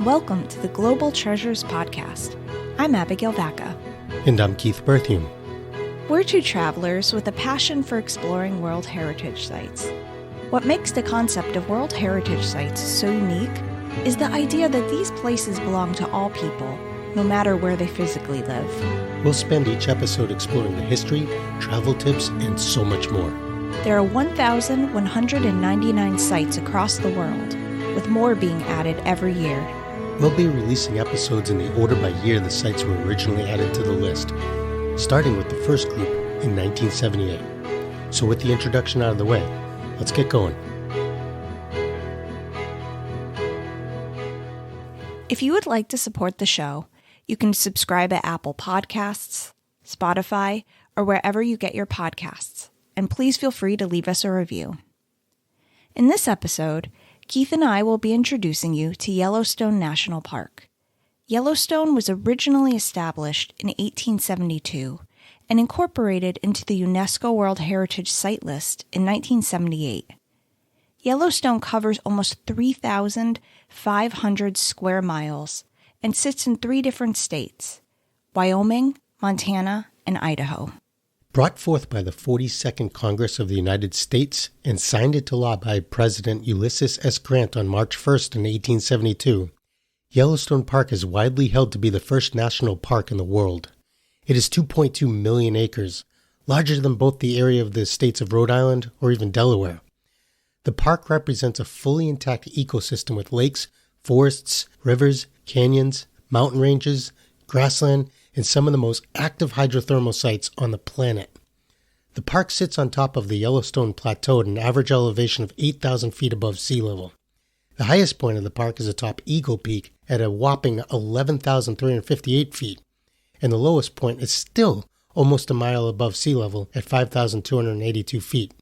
welcome to the Global Treasures Podcast. I'm Abigail Vacca. And I'm Keith Berthium. We're two travelers with a passion for exploring World Heritage Sites. What makes the concept of World Heritage Sites so unique is the idea that these places belong to all people, no matter where they physically live. We'll spend each episode exploring the history, travel tips, and so much more. There are 1,199 sites across the world, with more being added every year. We'll be releasing episodes in the order by year the sites were originally added to the list, starting with the first group in 1978. So with the introduction out of the way, let's get going. If you would like to support the show, you can subscribe at Apple Podcasts, Spotify, or wherever you get your podcasts. And please feel free to leave us a review. In this episode, Keith and I will be introducing you to Yellowstone National Park. Yellowstone was originally established in 1872 and incorporated into the UNESCO World Heritage Site List in 1978. Yellowstone covers almost 3,500 square miles and sits in 3 different states: Wyoming, Montana, and Idaho. Brought forth by the 42nd Congress of the United States and signed into law by President Ulysses S. Grant on March 1st in 1872, Yellowstone Park is widely held to be the first national park in the world. It is 2.2 million acres, larger than both the area of the states of Rhode Island or even Delaware. The park represents a fully intact ecosystem with lakes, forests, rivers, canyons, mountain ranges, grassland, and some of the most active hydrothermal sites on the planet. The park sits on top of the Yellowstone Plateau at an average elevation of 8,000 feet above sea level. The highest point of the park is atop Eagle Peak at a whopping 11,358 feet, and the lowest point is still almost a mile above sea level at 5,282 feet.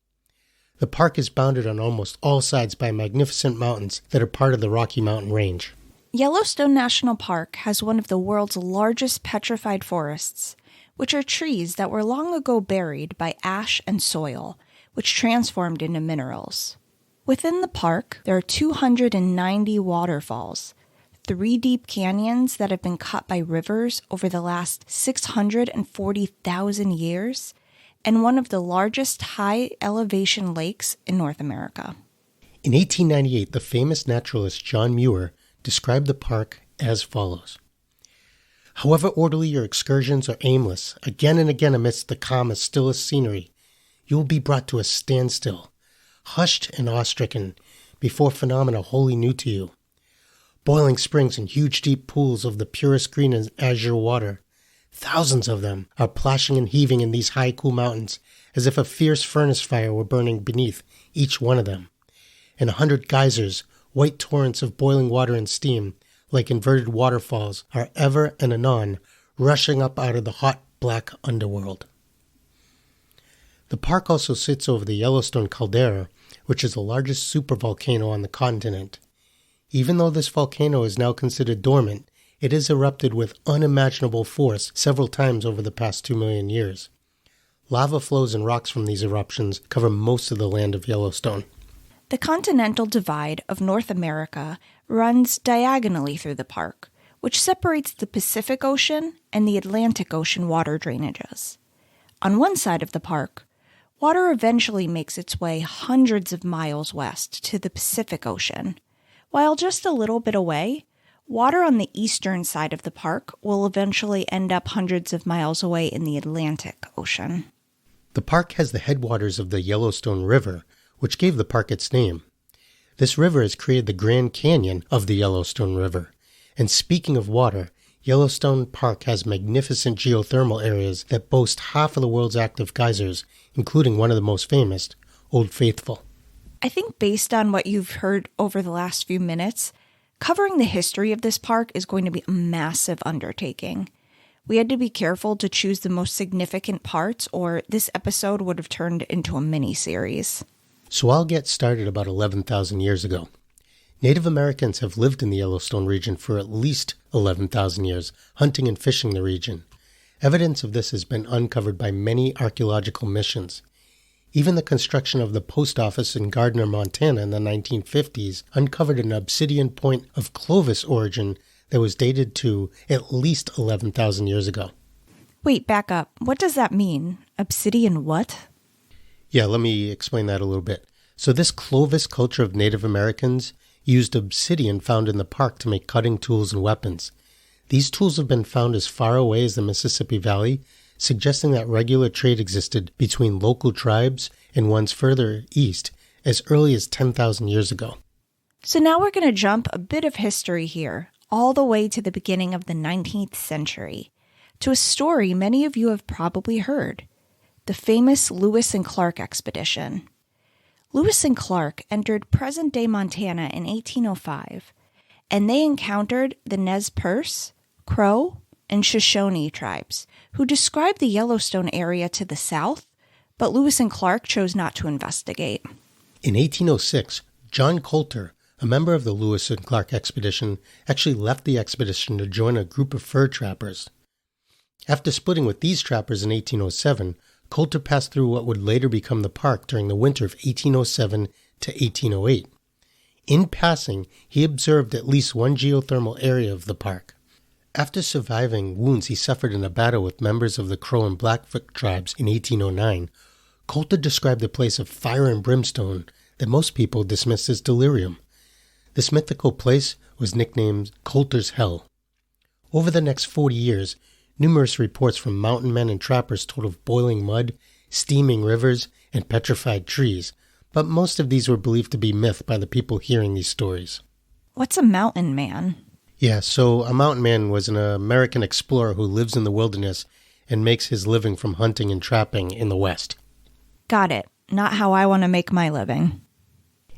The park is bounded on almost all sides by magnificent mountains that are part of the Rocky Mountain Range. Yellowstone National Park has one of the world's largest petrified forests, which are trees that were long ago buried by ash and soil, which transformed into minerals. Within the park, there are 290 waterfalls, 3 deep canyons that have been cut by rivers over the last 640,000 years, and one of the largest high-elevation lakes in North America. In 1898, the famous naturalist John Muir described the park as follows. However orderly your excursions are aimless, again and again amidst the calmest, stillest scenery, you will be brought to a standstill, hushed and awe-stricken before phenomena wholly new to you. Boiling springs and huge deep pools of the purest green and azure water, thousands of them, are plashing and heaving in these high, cool mountains as if a fierce furnace fire were burning beneath each one of them. And 100 geysers, white torrents of boiling water and steam, like inverted waterfalls, are ever and anon rushing up out of the hot, black underworld. The park also sits over the Yellowstone caldera, which is the largest supervolcano on the continent. Even though this volcano is now considered dormant, it has erupted with unimaginable force several times over the past 2 million years. Lava flows and rocks from these eruptions cover most of the land of Yellowstone. The continental divide of North America runs diagonally through the park, which separates the Pacific Ocean and the Atlantic Ocean water drainages. On one side of the park, water eventually makes its way hundreds of miles west to the Pacific Ocean, while just a little bit away, water on the eastern side of the park will eventually end up hundreds of miles away in the Atlantic Ocean. The park has the headwaters of the Yellowstone River, which gave the park its name. This river has created the Grand Canyon of the Yellowstone River. And speaking of water, Yellowstone Park has magnificent geothermal areas that boast half of the world's active geysers, including one of the most famous, Old Faithful. I think based on what you've heard over the last few minutes, covering the history of this park is going to be a massive undertaking. We had to be careful to choose the most significant parts, or this episode would have turned into a mini-series. So I'll get started about 11,000 years ago. Native Americans have lived in the Yellowstone region for at least 11,000 years, hunting and fishing the region. Evidence of this has been uncovered by many archaeological missions. Even the construction of the post office in Gardner, Montana in the 1950s uncovered an obsidian point of Clovis origin that was dated to at least 11,000 years ago. Wait, back up. What does that mean? Obsidian what? Yeah, let me explain that a little bit. So this Clovis culture of Native Americans used obsidian found in the park to make cutting tools and weapons. These tools have been found as far away as the Mississippi Valley, suggesting that regular trade existed between local tribes and ones further east as early as 10,000 years ago. So now we're going to jump a bit of history here, all the way to the beginning of the 19th century, to a story many of you have probably heard, the famous Lewis and Clark expedition. Lewis and Clark entered present-day Montana in 1805, and they encountered the Nez Perce, Crow, and Shoshone tribes, who described the Yellowstone area to the south, but Lewis and Clark chose not to investigate. In 1806, John Coulter, a member of the Lewis and Clark expedition, actually left the expedition to join a group of fur trappers. After splitting with these trappers in 1807, Coulter passed through what would later become the park during the winter of 1807 to 1808. In passing, he observed at least one geothermal area of the park. After surviving wounds he suffered in a battle with members of the Crow and Blackfoot tribes in 1809, Coulter described a place of fire and brimstone that most people dismissed as delirium. This mythical place was nicknamed Coulter's Hell. Over the next 40 years, numerous reports from mountain men and trappers told of boiling mud, steaming rivers, and petrified trees, but most of these were believed to be myth by the people hearing these stories. What's a mountain man? Yeah, so a mountain man was an American explorer who lives in the wilderness and makes his living from hunting and trapping in the West. Got it. Not how I want to make my living.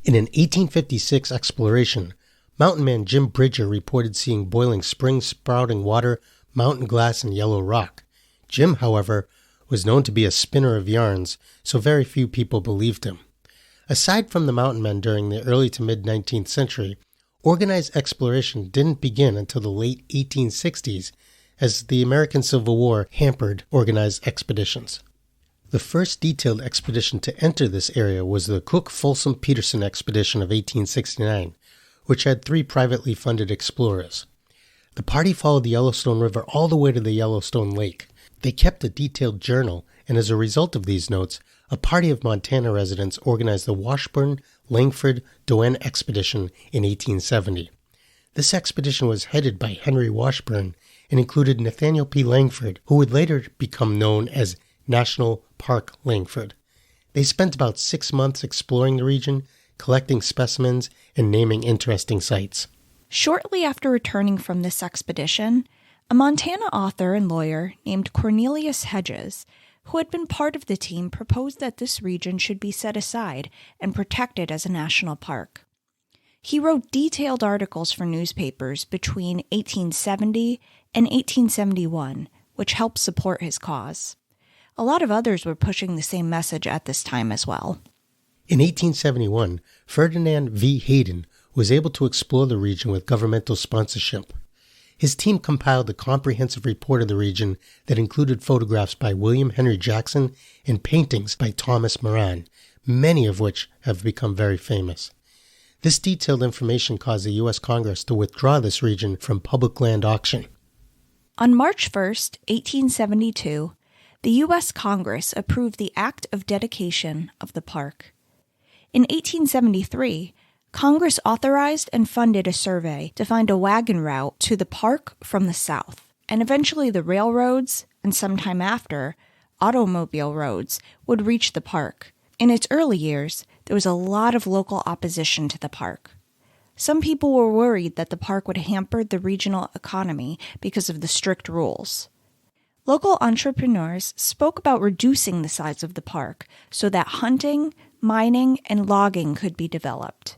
In an 1856 exploration, mountain man Jim Bridger reported seeing boiling springs, sprouting water, mountain glass, and yellow rock. Jim, however, was known to be a spinner of yarns, so very few people believed him. Aside from the mountain men during the early to mid-19th century, organized exploration didn't begin until the late 1860s, as the American Civil War hampered organized expeditions. The first detailed expedition to enter this area was the Cook-Folsom-Peterson expedition of 1869, which had 3 privately funded explorers. The party followed the Yellowstone River all the way to the Yellowstone Lake. They kept a detailed journal, and as a result of these notes, a party of Montana residents organized the Washburn-Langford-Doane expedition in 1870. This expedition was headed by Henry Washburn and included Nathaniel P. Langford, who would later become known as National Park Langford. They spent about 6 months exploring the region, collecting specimens, and naming interesting sites. Shortly after returning from this expedition, a Montana author and lawyer named Cornelius Hedges, who had been part of the team, proposed that this region should be set aside and protected as a national park. He wrote detailed articles for newspapers between 1870 and 1871, which helped support his cause. A lot of others were pushing the same message at this time as well. In 1871, Ferdinand V. Hayden was able to explore the region with governmental sponsorship. His team compiled a comprehensive report of the region that included photographs by William Henry Jackson and paintings by Thomas Moran, many of which have become very famous. This detailed information caused the U.S. Congress to withdraw this region from public land auction. On March 1, 1872, the U.S. Congress approved the Act of Dedication of the park. In 1873, Congress authorized and funded a survey to find a wagon route to the park from the south, and eventually the railroads, and sometime after, automobile roads, would reach the park. In its early years, there was a lot of local opposition to the park. Some people were worried that the park would hamper the regional economy because of the strict rules. Local entrepreneurs spoke about reducing the size of the park so that hunting, mining, and logging could be developed.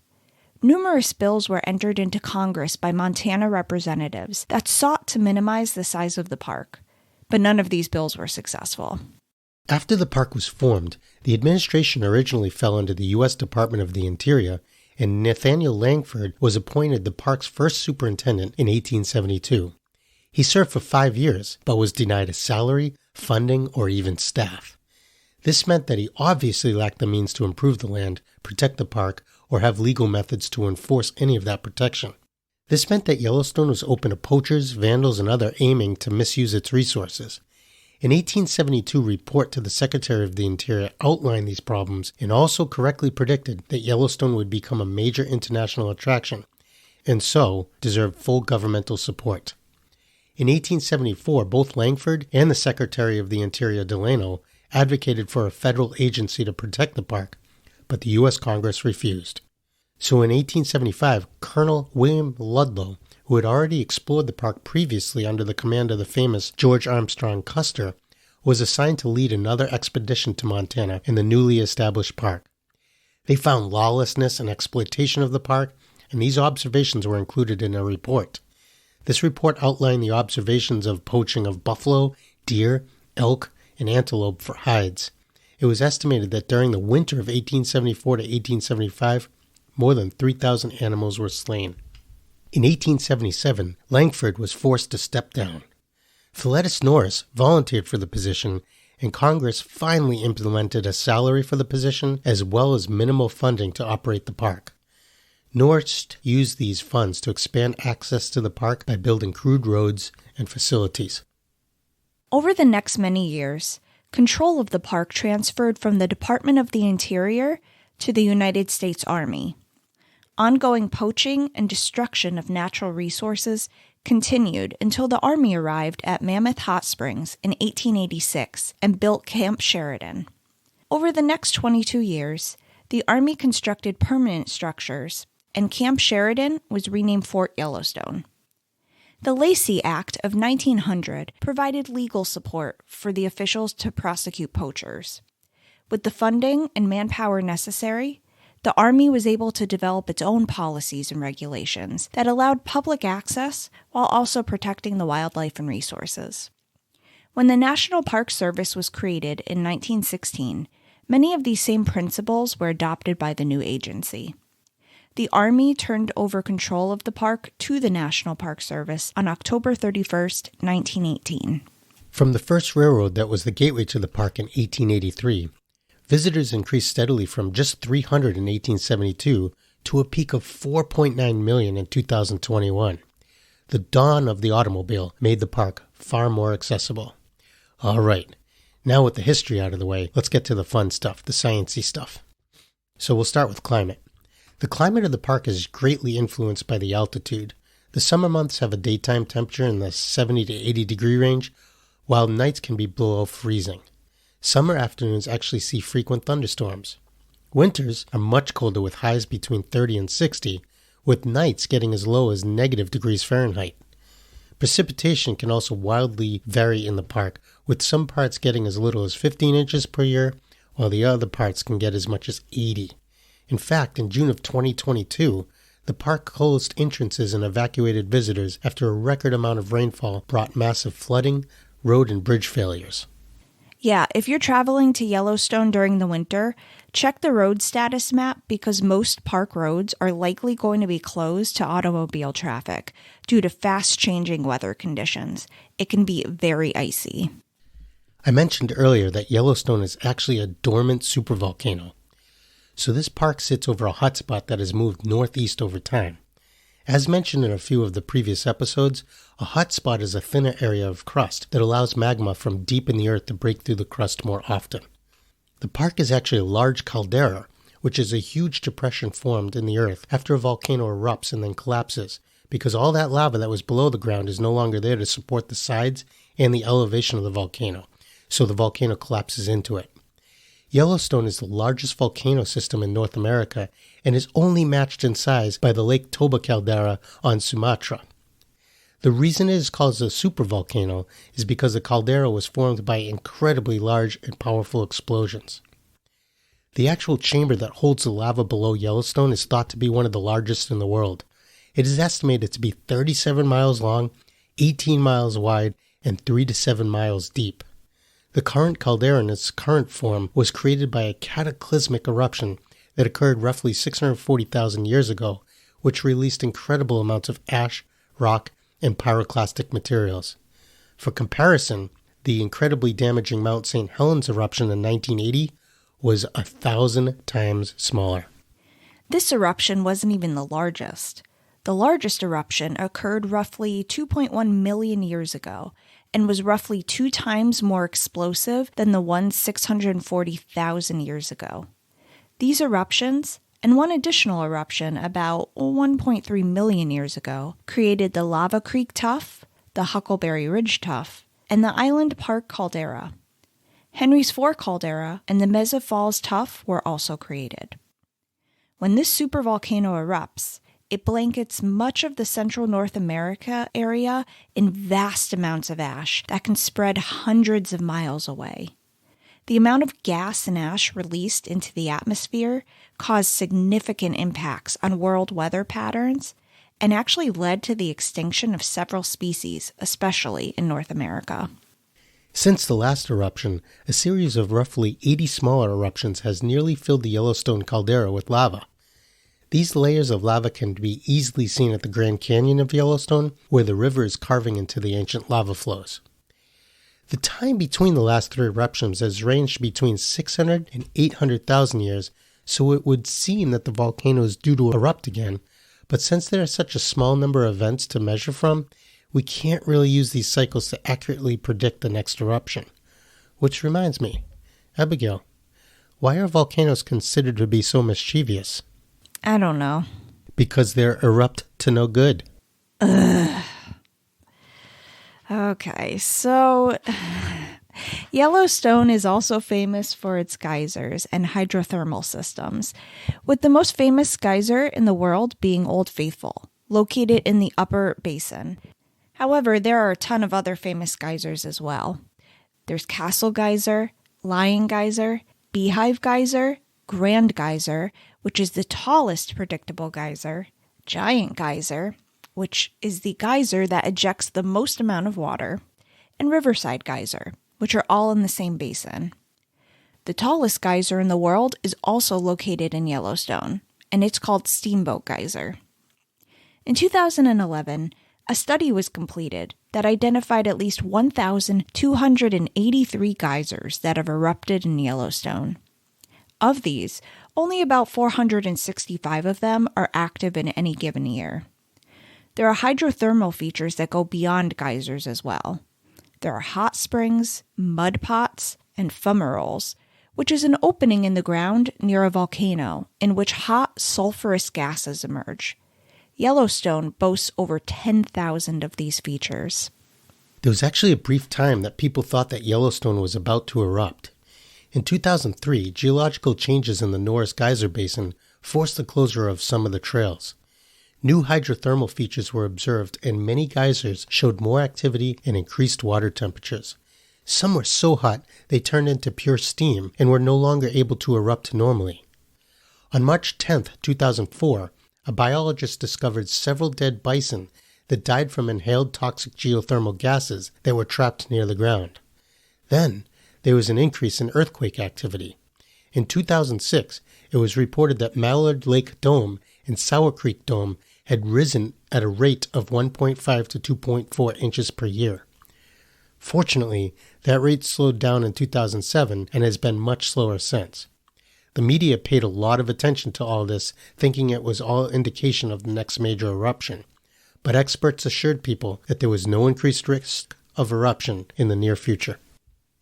Numerous bills were entered into Congress by Montana representatives that sought to minimize the size of the park, but none of these bills were successful. After the park was formed, the administration originally fell under the U.S. Department of the Interior, and Nathaniel Langford was appointed the park's first superintendent in 1872. He served for 5 years, but was denied a salary, funding, or even staff. This meant that he obviously lacked the means to improve the land, protect the park, or have legal methods to enforce any of that protection. This meant that Yellowstone was open to poachers, vandals, and others aiming to misuse its resources. An 1872 report to the Secretary of the Interior outlined these problems and also correctly predicted that Yellowstone would become a major international attraction, and so deserved full governmental support. In 1874, both Langford and the Secretary of the Interior Delano advocated for a federal agency to protect the park, but the U.S. Congress refused. So in 1875, Colonel William Ludlow, who had already explored the park previously under the command of the famous George Armstrong Custer, was assigned to lead another expedition to Montana in the newly established park. They found lawlessness and exploitation of the park, and these observations were included in a report. This report outlined the observations of poaching of buffalo, deer, elk, and antelope for hides. It was estimated that during the winter of 1874 to 1875, more than 3,000 animals were slain. In 1877, Langford was forced to step down. Philetus Norris volunteered for the position, and Congress finally implemented a salary for the position as well as minimal funding to operate the park. Norris used these funds to expand access to the park by building crude roads and facilities. Over the next many years, control of the park transferred from the Department of the Interior to the United States Army. Ongoing poaching and destruction of natural resources continued until the Army arrived at Mammoth Hot Springs in 1886 and built Camp Sheridan. Over the next 22 years, the Army constructed permanent structures, and Camp Sheridan was renamed Fort Yellowstone. The Lacey Act of 1900 provided legal support for the officials to prosecute poachers. With the funding and manpower necessary, the Army was able to develop its own policies and regulations that allowed public access while also protecting the wildlife and resources. When the National Park Service was created in 1916, many of these same principles were adopted by the new agency. The Army turned over control of the park to the National Park Service on October 31, 1918. From the first railroad that was the gateway to the park in 1883, visitors increased steadily from just 300 in 1872 to a peak of 4.9 million in 2021. The dawn of the automobile made the park far more accessible. All right, now with the history out of the way, let's get to the fun stuff, the sciencey stuff. So we'll start with climate. The climate of the park is greatly influenced by the altitude. The summer months have a daytime temperature in the 70 to 80 degree range, while nights can be below freezing. Summer afternoons actually see frequent thunderstorms. Winters are much colder with highs between 30 and 60, with nights getting as low as negative degrees Fahrenheit. Precipitation can also wildly vary in the park, with some parts getting as little as 15 inches per year, while the other parts can get as much as 80. In fact, in June of 2022, the park closed entrances and evacuated visitors after a record amount of rainfall brought massive flooding, road and bridge failures. Yeah, if you're traveling to Yellowstone during the winter, check the road status map because most park roads are likely going to be closed to automobile traffic due to fast-changing weather conditions. It can be very icy. I mentioned earlier that Yellowstone is actually a dormant supervolcano. So this park sits over a hotspot that has moved northeast over time. As mentioned in a few of the previous episodes, a hotspot is a thinner area of crust that allows magma from deep in the earth to break through the crust more often. The park is actually a large caldera, which is a huge depression formed in the earth after a volcano erupts and then collapses, because all that lava that was below the ground is no longer there to support the sides and the elevation of the volcano, so the volcano collapses into it. Yellowstone is the largest volcano system in North America and is only matched in size by the Lake Toba caldera on Sumatra. The reason it is called a supervolcano is because the caldera was formed by incredibly large and powerful explosions. The actual chamber that holds the lava below Yellowstone is thought to be one of the largest in the world. It is estimated to be 37 miles long, 18 miles wide, and 3 to 7 miles deep. The current caldera in its current form was created by a cataclysmic eruption that occurred roughly 640,000 years ago, which released incredible amounts of ash, rock, and pyroclastic materials. For comparison, the incredibly damaging Mount St. Helens eruption in 1980 was 1,000 times smaller. This eruption wasn't even the largest. The largest eruption occurred roughly 2.1 million years ago and was roughly 2 times more explosive than the one 640,000 years ago. These eruptions, and one additional eruption about 1.3 million years ago, created the Lava Creek Tuff, the Huckleberry Ridge Tuff, and the Island Park Caldera. Henry's Ford Caldera and the Mesa Falls Tuff were also created. When this supervolcano erupts, it blankets much of the central North America area in vast amounts of ash that can spread hundreds of miles away. The amount of gas and ash released into the atmosphere caused significant impacts on world weather patterns and actually led to the extinction of several species, especially in North America. Since the last eruption, a series of roughly 80 smaller eruptions has nearly filled the Yellowstone caldera with lava. These layers of lava can be easily seen at the Grand Canyon of Yellowstone, where the river is carving into the ancient lava flows. The time between the last 3 eruptions has ranged between 600 and 800,000 years, so it would seem that the volcano is due to erupt again, but since there are such a small number of events to measure from, we can't really use these cycles to accurately predict the next eruption. Which reminds me, Abigail, why are volcanoes considered to be so mischievous? I don't know. Because they're erupt to no good. Ugh. Okay, so Yellowstone is also famous for its geysers and hydrothermal systems, with the most famous geyser in the world being Old Faithful, located in the upper basin. However, there are a ton of other famous geysers as well. There's Castle Geyser, Lion Geyser, Beehive Geyser, Grand Geyser, which is the tallest predictable geyser, Giant Geyser, which is the geyser that ejects the most amount of water, and Riverside Geyser, which are all in the same basin. The tallest geyser in the world is also located in Yellowstone, and it's called Steamboat Geyser. In 2011, a study was completed that identified at least 1,283 geysers that have erupted in Yellowstone. Of these, only about 465 of them are active in any given year. There are hydrothermal features that go beyond geysers as well. There are hot springs, mud pots, and fumaroles, which is an opening in the ground near a volcano in which hot, sulfurous gases emerge. Yellowstone boasts over 10,000 of these features. There was actually a brief time that people thought that Yellowstone was about to erupt. In 2003, geological changes in the Norris Geyser Basin forced the closure of some of the trails. New hydrothermal features were observed, and many geysers showed more activity and increased water temperatures. Some were so hot they turned into pure steam and were no longer able to erupt normally. On March 10, 2004, a biologist discovered several dead bison that died from inhaled toxic geothermal gases that were trapped near the ground. Then, there was an increase in earthquake activity. In 2006, it was reported that Mallard Lake Dome and Sour Creek Dome had risen at a rate of 1.5 to 2.4 inches per year. Fortunately, that rate slowed down in 2007 and has been much slower since. The media paid a lot of attention to all this, thinking it was all indication of the next major eruption. But experts assured people that there was no increased risk of eruption in the near future.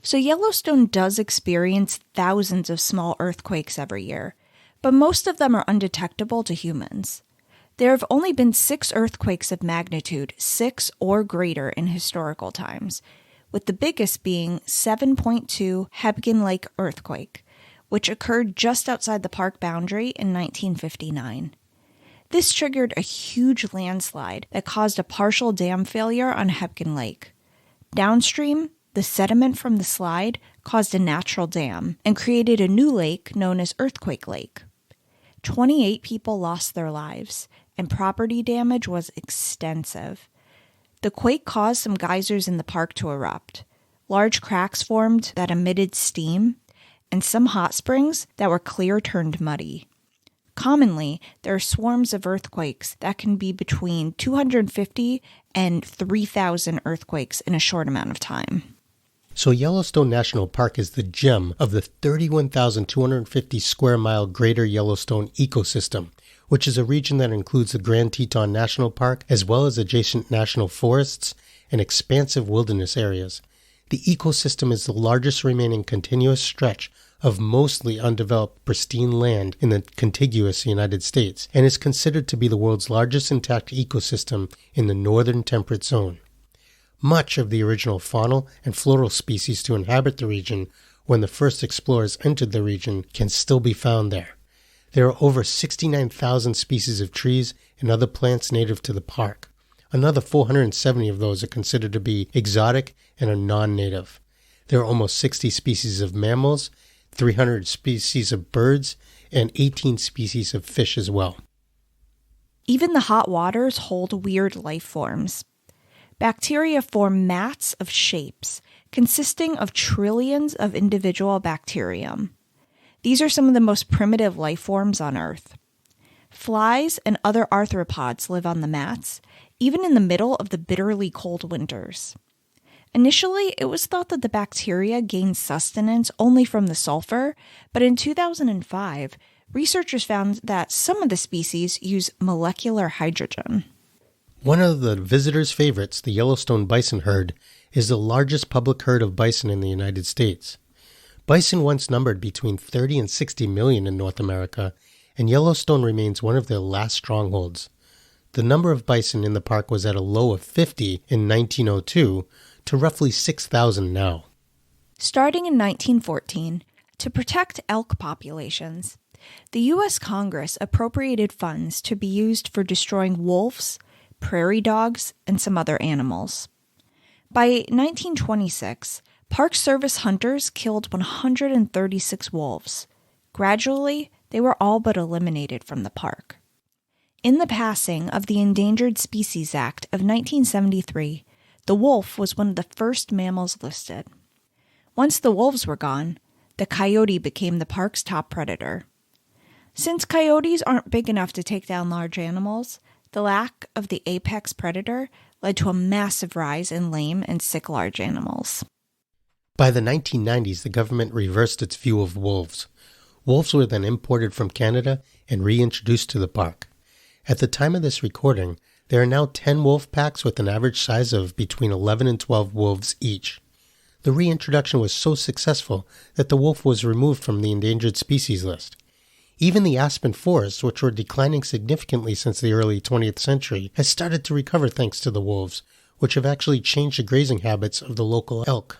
So Yellowstone does experience thousands of small earthquakes every year, but most of them are undetectable to humans. There have only been 6 earthquakes of magnitude 6 or greater in historical times, with the biggest being 7.2 Hebgen Lake earthquake, which occurred just outside the park boundary in 1959. This triggered a huge landslide that caused a partial dam failure on Hebgen Lake. Downstream, the sediment from the slide caused a natural dam and created a new lake known as Earthquake Lake. 28 people lost their lives, and property damage was extensive. The quake caused some geysers in the park to erupt. Large cracks formed that emitted steam, and some hot springs that were clear turned muddy. Commonly, there are swarms of earthquakes that can be between 250 and 3,000 earthquakes in a short amount of time. So Yellowstone National Park is the gem of the 31,250 square mile Greater Yellowstone ecosystem, which is a region that includes the Grand Teton National Park as well as adjacent national forests and expansive wilderness areas. The ecosystem is the largest remaining continuous stretch of mostly undeveloped pristine land in the contiguous United States and is considered to be the world's largest intact ecosystem in the northern temperate zone. Much of the original faunal and floral species to inhabit the region when the first explorers entered the region can still be found there. There are over 69,000 species of trees and other plants native to the park. Another 470 of those are considered to be exotic and are non-native. There are almost 60 species of mammals, 300 species of birds, and 18 species of fish as well. Even the hot waters hold weird life forms. Bacteria form mats of shapes, consisting of trillions of individual bacterium. These are some of the most primitive life forms on Earth. Flies and other arthropods live on the mats, even in the middle of the bitterly cold winters. Initially, it was thought that the bacteria gained sustenance only from the sulfur, but in 2005, researchers found that some of the species use molecular hydrogen. One of the visitors' favorites, the Yellowstone bison herd, is the largest public herd of bison in the United States. Bison once numbered between 30 and 60 million in North America, and Yellowstone remains one of their last strongholds. The number of bison in the park was at a low of 50 in 1902 to roughly 6,000 now. Starting in 1914, to protect elk populations, the U.S. Congress appropriated funds to be used for destroying wolves, prairie dogs, and some other animals. By 1926, Park Service hunters killed 136 wolves. Gradually, they were all but eliminated from the park. In the passing of the Endangered Species Act of 1973, the wolf was one of the first mammals listed. Once the wolves were gone, the coyote became the park's top predator. Since coyotes aren't big enough to take down large animals, the lack of the apex predator led to a massive rise in lame and sick large animals. By the 1990s, the government reversed its view of wolves. Wolves were then imported from Canada and reintroduced to the park. At the time of this recording, there are now 10 wolf packs with an average size of between 11 and 12 wolves each. The reintroduction was so successful that the wolf was removed from the endangered species list. Even the aspen forests, which were declining significantly since the early 20th century, has started to recover thanks to the wolves, which have actually changed the grazing habits of the local elk.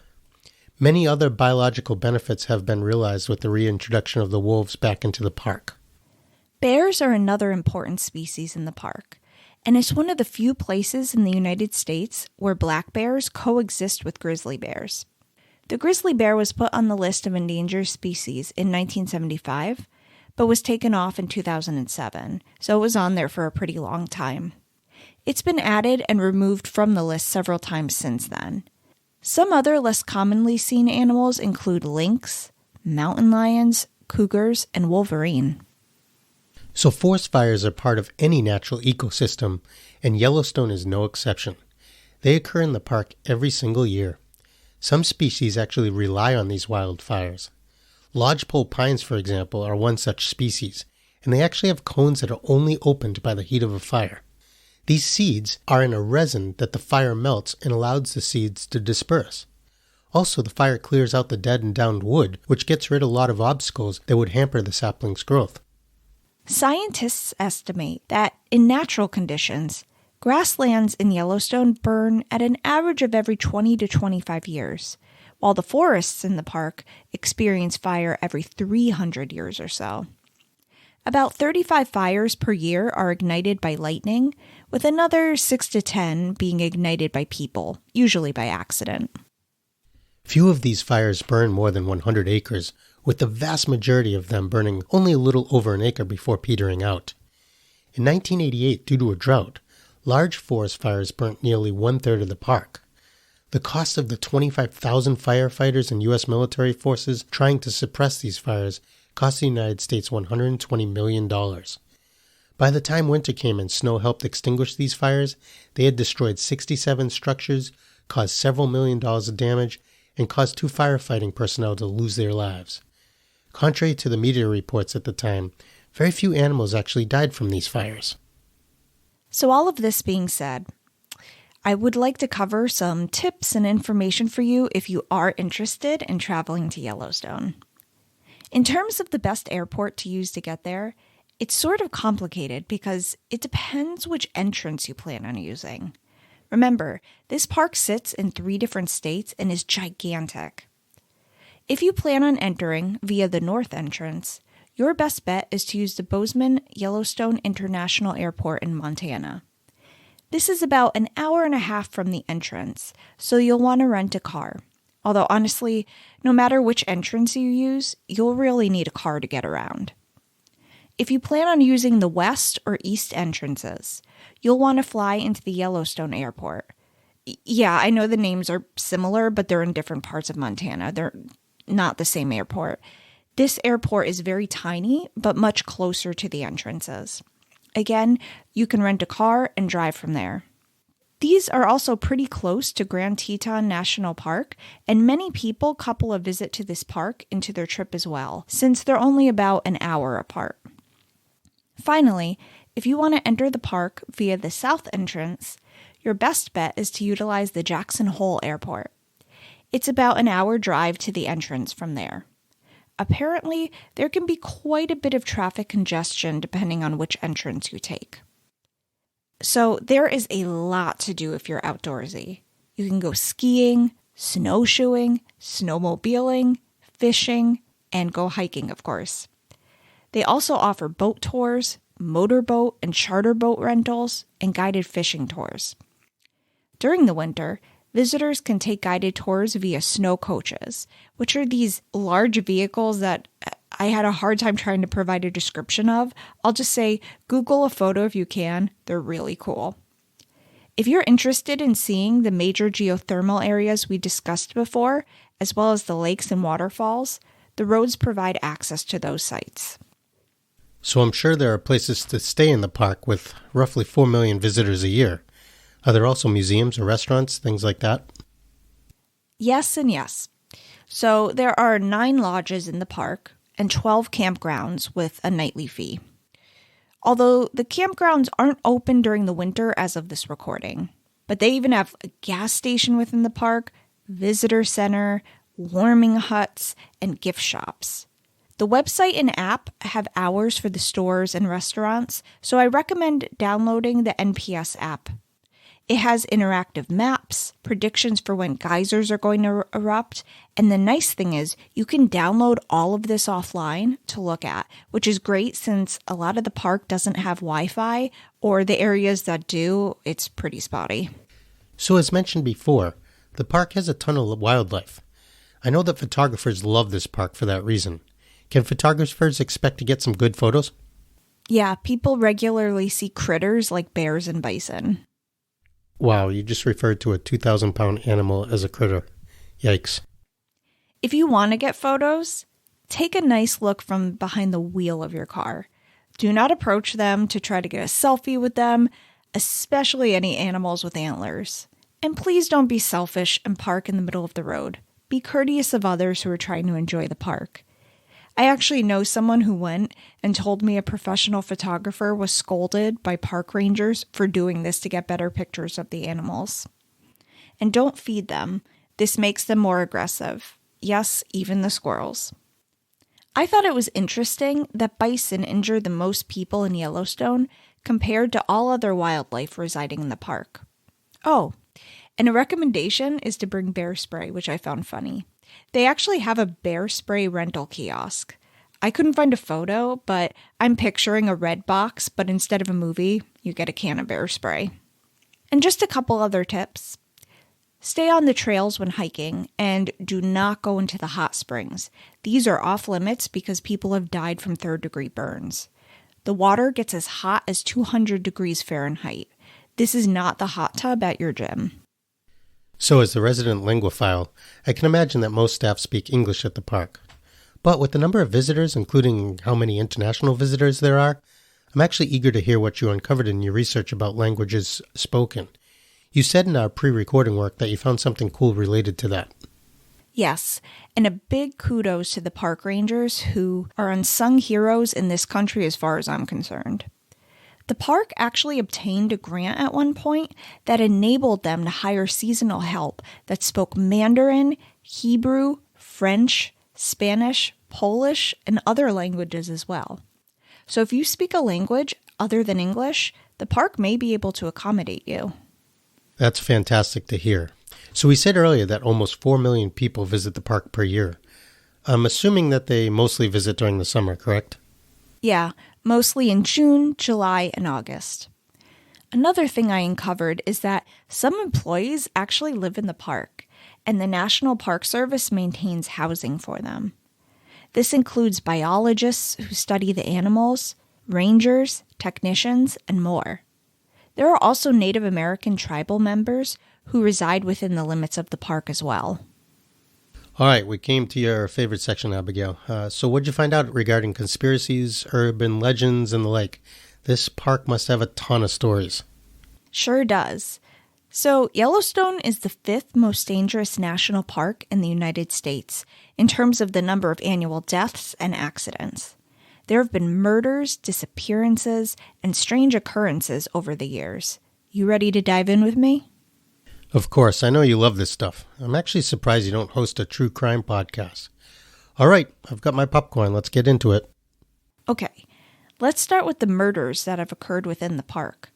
Many other biological benefits have been realized with the reintroduction of the wolves back into the park. Bears are another important species in the park, and it's one of the few places in the United States where black bears coexist with grizzly bears. The grizzly bear was put on the list of endangered species in 1975, but was taken off in 2007, so it was on there for a pretty long time. It's been added and removed from the list several times since then. Some other less commonly seen animals include lynx, mountain lions, cougars, and wolverine. So forest fires are part of any natural ecosystem, and Yellowstone is no exception. They occur in the park every single year. Some species actually rely on these wildfires. Lodgepole pines, for example, are one such species, and they actually have cones that are only opened by the heat of a fire. These seeds are in a resin that the fire melts and allows the seeds to disperse. Also, the fire clears out the dead and downed wood, which gets rid of a lot of obstacles that would hamper the sapling's growth. Scientists estimate that in natural conditions, grasslands in Yellowstone burn at an average of every 20 to 25 years, while the forests in the park experience fire every 300 years or so. About 35 fires per year are ignited by lightning, with another 6 to 10 being ignited by people, usually by accident. Few of these fires burn more than 100 acres, with the vast majority of them burning only a little over an acre before petering out. In 1988, due to a drought, large forest fires burnt nearly one-third of the park. The cost of the 25,000 firefighters and U.S. military forces trying to suppress these fires cost the United States $120 million. By the time winter came and snow helped extinguish these fires, they had destroyed 67 structures, caused several $1 million of damage, and caused 2 firefighting personnel to lose their lives. Contrary to the media reports at the time, very few animals actually died from these fires. So all of this being said, I would like to cover some tips and information for you if you are interested in traveling to Yellowstone. In terms of the best airport to use to get there, it's sort of complicated because it depends which entrance you plan on using. Remember, this park sits in 3 different states and is gigantic. If you plan on entering via the north entrance, your best bet is to use the Bozeman Yellowstone International Airport in Montana. This is about an hour and a half from the entrance, so you'll want to rent a car. Although honestly, no matter which entrance you use, you'll really need a car to get around. If you plan on using the west or east entrances, you'll want to fly into the Yellowstone Airport. Yeah, I know the names are similar, but they're in different parts of Montana. They're not the same airport. This airport is very tiny, but much closer to the entrances. Again, you can rent a car and drive from there. These are also pretty close to Grand Teton National Park, and many people couple a visit to this park into their trip as well, since they're only about an hour apart. Finally, if you want to enter the park via the south entrance, your best bet is to utilize the Jackson Hole Airport. It's about an hour drive to the entrance from there. Apparently, there can be quite a bit of traffic congestion depending on which entrance you take. So there is a lot to do if you're outdoorsy. You can go skiing, snowshoeing, snowmobiling, fishing, and go hiking, of course. They also offer boat tours, motorboat and charter boat rentals, and guided fishing tours. During the winter, visitors can take guided tours via snow coaches, which are these large vehicles that I had a hard time trying to provide a description of. I'll just say, Google a photo if you can. They're really cool. If you're interested in seeing the major geothermal areas we discussed before, as well as the lakes and waterfalls, the roads provide access to those sites. So I'm sure there are places to stay in the park with roughly 4 million visitors a year. Are there also museums or restaurants, things like that? Yes and yes. So there are 9 lodges in the park and 12 campgrounds with a nightly fee. Although the campgrounds aren't open during the winter as of this recording, but they even have a gas station within the park, visitor center, warming huts, and gift shops. The website and app have hours for the stores and restaurants, so I recommend downloading the NPS app. It has interactive maps, predictions for when geysers are going to erupt, and the nice thing is you can download all of this offline to look at, which is great since a lot of the park doesn't have Wi-Fi, or the areas that do, it's pretty spotty. So as mentioned before, the park has a ton of wildlife. I know that photographers love this park for that reason. Can photographers expect to get some good photos? Yeah, people regularly see critters like bears and bison. Wow, you just referred to a 2,000-pound animal as a critter. Yikes. If you want to get photos, take a nice look from behind the wheel of your car. Do not approach them to try to get a selfie with them, especially any animals with antlers. And please don't be selfish and park in the middle of the road. Be courteous of others who are trying to enjoy the park. I actually know someone who went and told me a professional photographer was scolded by park rangers for doing this to get better pictures of the animals. And don't feed them. This makes them more aggressive. Yes, even the squirrels. I thought it was interesting that bison injure the most people in Yellowstone compared to all other wildlife residing in the park. Oh, and a recommendation is to bring bear spray, which I found funny. They actually have a bear spray rental kiosk. I couldn't find a photo, but I'm picturing a red box, but instead of a movie, you get a can of bear spray. And just a couple other tips. Stay on the trails when hiking, and do not go into the hot springs. These are off limits because people have died from third-degree burns. The water gets as hot as 200 degrees Fahrenheit. This is not the hot tub at your gym. So as the resident linguophile, I can imagine that most staff speak English at the park. But with the number of visitors, including how many international visitors there are, I'm actually eager to hear what you uncovered in your research about languages spoken. You said in our pre-recording work that you found something cool related to that. Yes, and a big kudos to the park rangers who are unsung heroes in this country as far as I'm concerned. The park actually obtained a grant at one point that enabled them to hire seasonal help that spoke Mandarin, Hebrew, French, Spanish, Polish, and other languages as well. So if you speak a language other than English, the park may be able to accommodate you. That's fantastic to hear. So we said earlier that almost 4 million people visit the park per year. I'm assuming that they mostly visit during the summer, correct? Yeah, mostly in June, July, and August. Another thing I uncovered is that some employees actually live in the park, and the National Park Service maintains housing for them. This includes biologists who study the animals, rangers, technicians, and more. There are also Native American tribal members who reside within the limits of the park as well. All right, we came to your favorite section, Abigail. So what'd you find out regarding conspiracies, urban legends, and the like? This park must have a ton of stories. Sure does. So Yellowstone is the 5th most dangerous national park in the United States in terms of the number of annual deaths and accidents. There have been murders, disappearances, and strange occurrences over the years. You ready to dive in with me? Of course, I know you love this stuff. I'm actually surprised you don't host a true crime podcast. All right, I've got my popcorn. Let's get into it. Okay, let's start with the murders that have occurred within the park.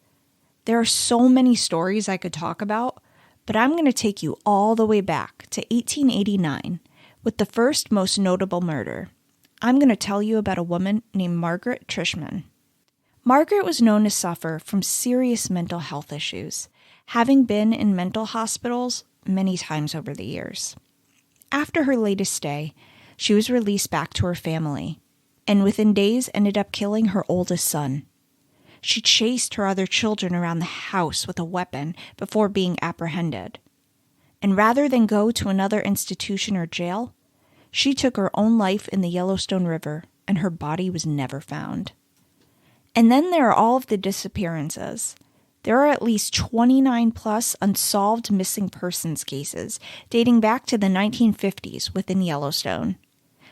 There are so many stories I could talk about, but I'm going to take you all the way back to 1889 with the first most notable murder. I'm going to tell you about a woman named Margaret Trishman. Margaret was known to suffer from serious mental health issues, having been in mental hospitals many times over the years. After her latest stay, she was released back to her family, and within days ended up killing her oldest son. She chased her other children around the house with a weapon before being apprehended. And rather than go to another institution or jail, she took her own life in the Yellowstone River, and her body was never found. And then there are all of the disappearances. There are at least 29 plus unsolved missing persons cases dating back to the 1950s within Yellowstone.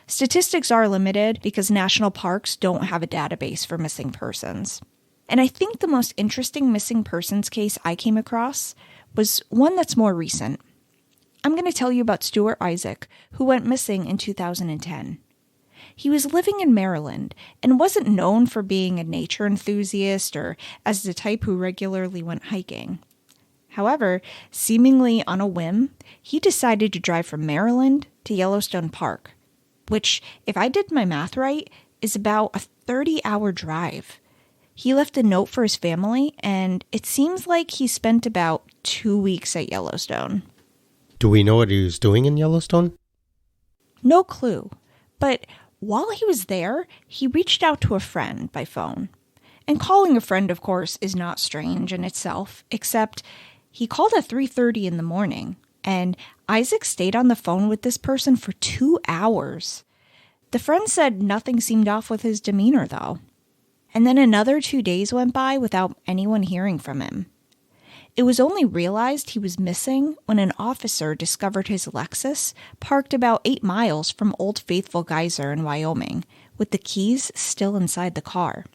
Statistics are limited because national parks don't have a database for missing persons. And I think the most interesting missing persons case I came across was one that's more recent. I'm going to tell you about Stuart Isaac, who went missing in 2010. He was living in Maryland and wasn't known for being a nature enthusiast or as the type who regularly went hiking. However, seemingly on a whim, he decided to drive from Maryland to Yellowstone Park, which, if I did my math right, is about a 30-hour drive. He left a note for his family, and it seems like he spent about 2 weeks at Yellowstone. Do we know what he was doing in Yellowstone? No clue, but while he was there, he reached out to a friend by phone. And calling a friend, of course, is not strange in itself, except he called at 3:30 in the morning, and Isaac stayed on the phone with this person for 2 hours. The friend said nothing seemed off with his demeanor, though. And then another 2 days went by without anyone hearing from him. It was only realized he was missing when an officer discovered his Lexus parked about 8 miles from Old Faithful Geyser in Wyoming, with the keys still inside the car.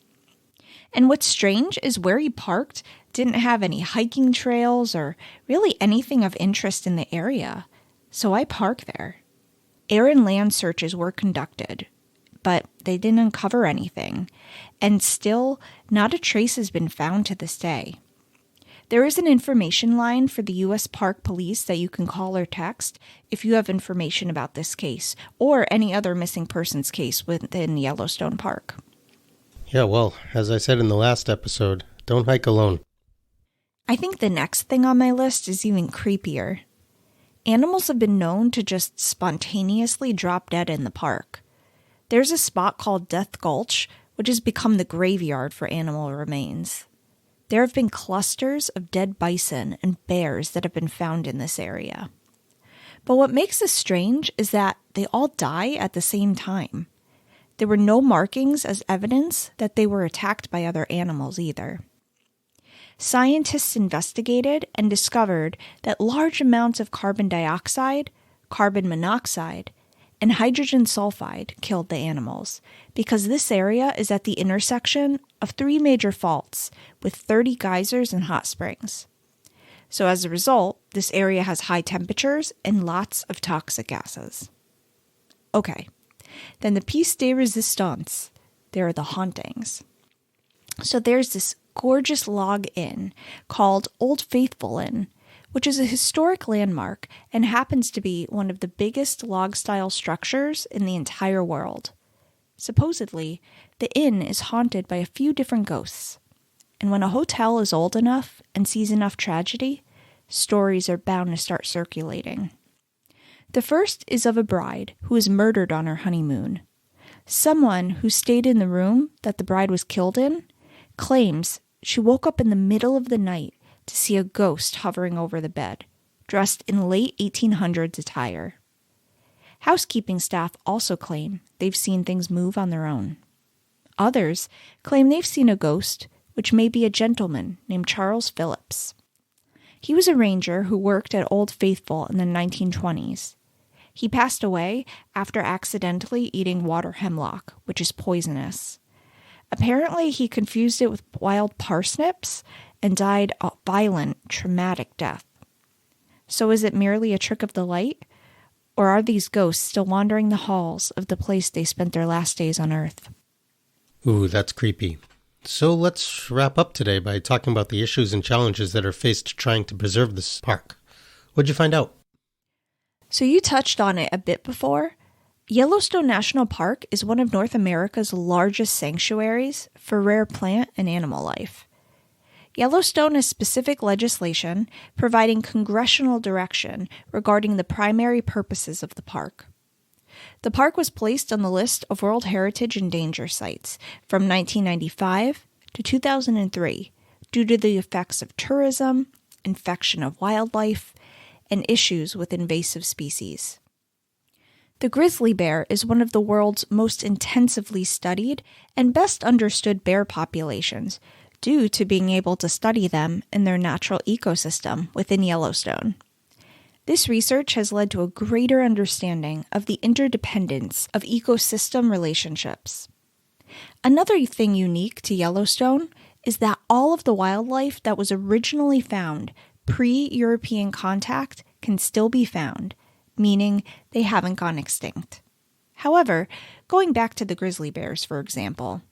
And what's strange is where he parked didn't have any hiking trails or really anything of interest in the area, so I parked there. Air and land searches were conducted, but they didn't uncover anything, and still not a trace has been found to this day. There is an information line for the U.S. Park Police that you can call or text if you have information about this case or any other missing persons case within Yellowstone Park. Yeah, well, as I said in the last episode, don't hike alone. I think the next thing on my list is even creepier. Animals have been known to just spontaneously drop dead in the park. There's a spot called Death Gulch, which has become the graveyard for animal remains. There have been clusters of dead bison and bears that have been found in this area. But what makes this strange is that they all die at the same time. There were no markings as evidence that they were attacked by other animals either. Scientists investigated and discovered that large amounts of carbon dioxide carbon monoxide, and hydrogen sulfide killed the animals because this area is at the intersection of 3 major faults with 30 geysers and hot springs. So as a result, this area has high temperatures and lots of toxic gases. Okay, then the piece de resistance, there are the hauntings. So there's this gorgeous log inn called Old Faithful Inn, which is a historic landmark and happens to be one of the biggest log-style structures in the entire world. Supposedly, the inn is haunted by a few different ghosts, and when a hotel is old enough and sees enough tragedy, stories are bound to start circulating. The first is of a bride who was murdered on her honeymoon. Someone who stayed in the room that the bride was killed in claims she woke up in the middle of the night to see a ghost hovering over the bed, dressed in late 1800s attire. Housekeeping staff also claim they've seen things move on their own. Others claim they've seen a ghost, which may be a gentleman named Charles Phillips. He was a ranger who worked at Old Faithful in the 1920s. He passed away after accidentally eating water hemlock, which is poisonous. Apparently, he confused it with wild parsnips and died a violent, traumatic death. So is it merely a trick of the light? Or are these ghosts still wandering the halls of the place they spent their last days on Earth? Ooh, that's creepy. So let's wrap up today by talking about the issues and challenges that are faced trying to preserve this park. What'd you find out? So you touched on it a bit before. Yellowstone National Park is one of North America's largest sanctuaries for rare plant and animal life. Yellowstone has specific legislation providing congressional direction regarding the primary purposes of the park. The park was placed on the list of World Heritage and Danger Sites from 1995 to 2003 due to the effects of tourism, infection of wildlife, and issues with invasive species. The grizzly bear is one of the world's most intensively studied and best understood bear populations due to being able to study them in their natural ecosystem within Yellowstone. This research has led to a greater understanding of the interdependence of ecosystem relationships. Another thing unique to Yellowstone is that all of the wildlife that was originally found pre-European contact can still be found, meaning they haven't gone extinct. However, going back to the grizzly bears, for example,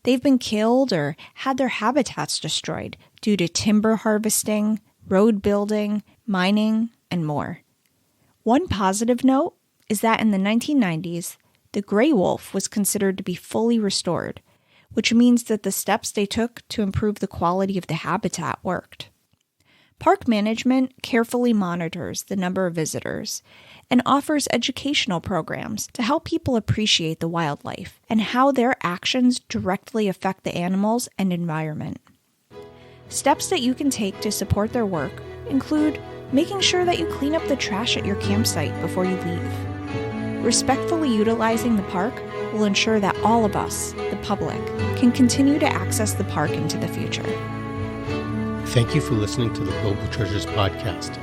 they've been killed or had their habitats destroyed due to timber harvesting, road building, mining, and more. One positive note is that in the 1990s, the gray wolf was considered to be fully restored, which means that the steps they took to improve the quality of the habitat worked. Park management carefully monitors the number of visitors and offers educational programs to help people appreciate the wildlife and how their actions directly affect the animals and environment. Steps that you can take to support their work include making sure that you clean up the trash at your campsite before you leave. Respectfully utilizing the park will ensure that all of us, the public, can continue to access the park into the future. Thank you for listening to the Global Treasures podcast.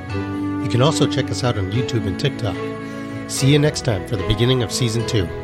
You can also check us out on YouTube and TikTok. See you next time for the beginning of Season 2.